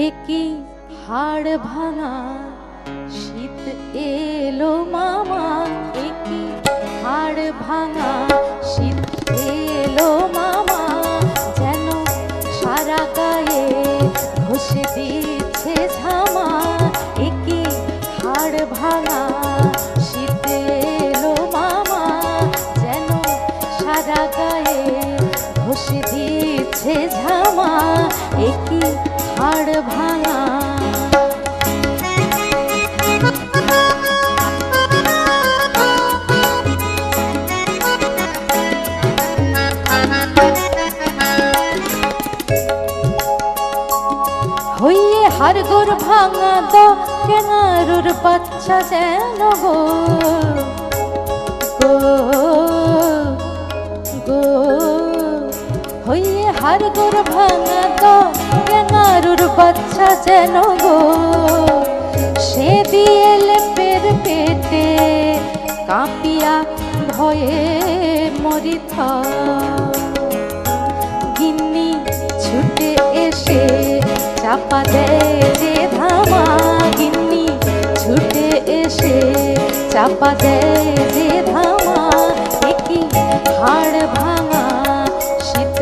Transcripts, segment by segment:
একই হাড় ভাঙা শীত এলো মামা, একই হাড় ভাঙা শীত এলো মামা, যেন সারা গায়ে ঘষে দিচ্ছে ঝামা। একই হাড় ভাঙা শীত এলো মামা, যেন সারা গায়ে ঘষে দিচ্ছে ঝামা। একই হাড় ভাঙা হইয়ে হাড়গোড় ভাঙা দো কেনারুর বাচ্চা যেন গো গো গো, হইয়ে হাড়গোড় ভাঙা দো কেনারুর বাচ্চা যেন গো, সে দিয়ে লেপের পেটে কাঁপিয়া ভয়ে মরিথ। গিন্নি ছুটে এসে চাপা দেয় যে ধামা, গিন্নি ছুটে এসে চাপা দেয় যে ধামা। একই হাড় ভাঙা শীত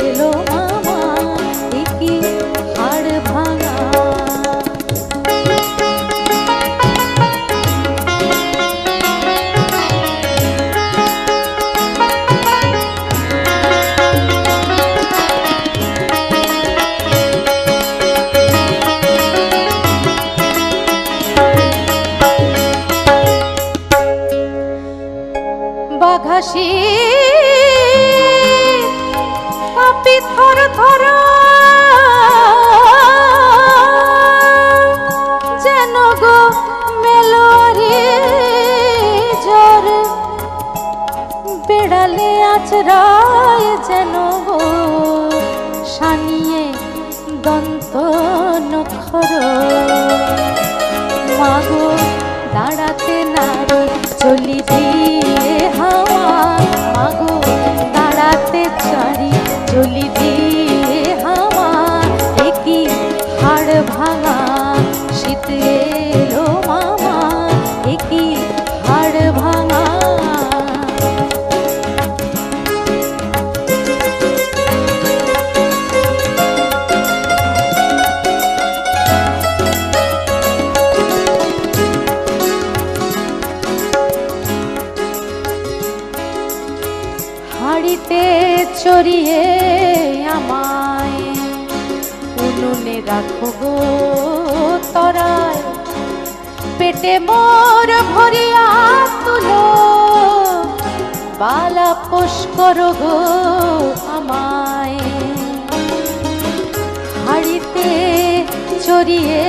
এলো মামা, একই হাড় ভাঙা। বাঘাসি পাপি থর থর যেন গো মেলোয়ারি জ্বর, বেড়ালে আচরায় যেন গো সানিয়ে দন্ত নখর। মাগো দাঁড়াতে নারী চলি দিয়ে হাওয়া, মাগো দাঁড়াতে চারি চলি দিয়ে হাওয়া। একই হাড় ভাঙা শীত এলো মামা, একই হাড় ভাঙা। হাড়িতে চড়িয়ে আমায় উনুনে রাখো গো তরায়, পেটে মোর ভরিয়া তুলো বালা পোষ করো গো আমায়। হাড়িতে চড়িয়ে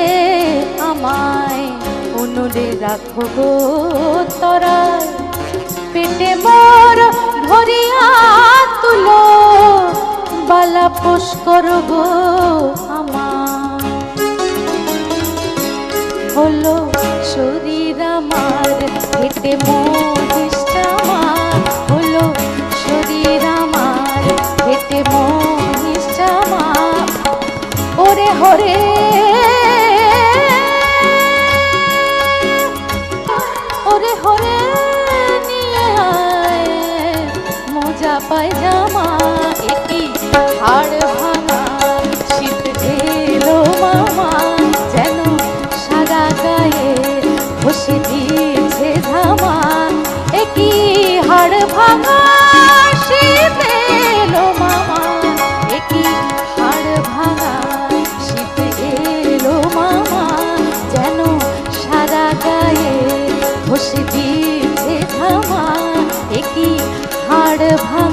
আমায় উনুনে রাখো গো তরায়, পেটে মোর ভরিয়া তুলো বালা পোষ করো গো আমার। হলো শরীর আমার হেঁটে মহিষ জামা, হলো শরীর আমার হেঁটে মহিষ জামা। ওরে হরে ওরে হরে মোজা পায়জামা, একই হাড় ভাঙা শীত এলো মামা, যেন সারা গায়ে ঘষে দিয়েছে ধামা। একই হাড় ভাঙা শীত এলো মামা, একই হাড় ভাঙা শীত এলো মামা, যেন সারা গায়ে ঘষে দিয়েছে ধামা। একই হাড় ভাঙা।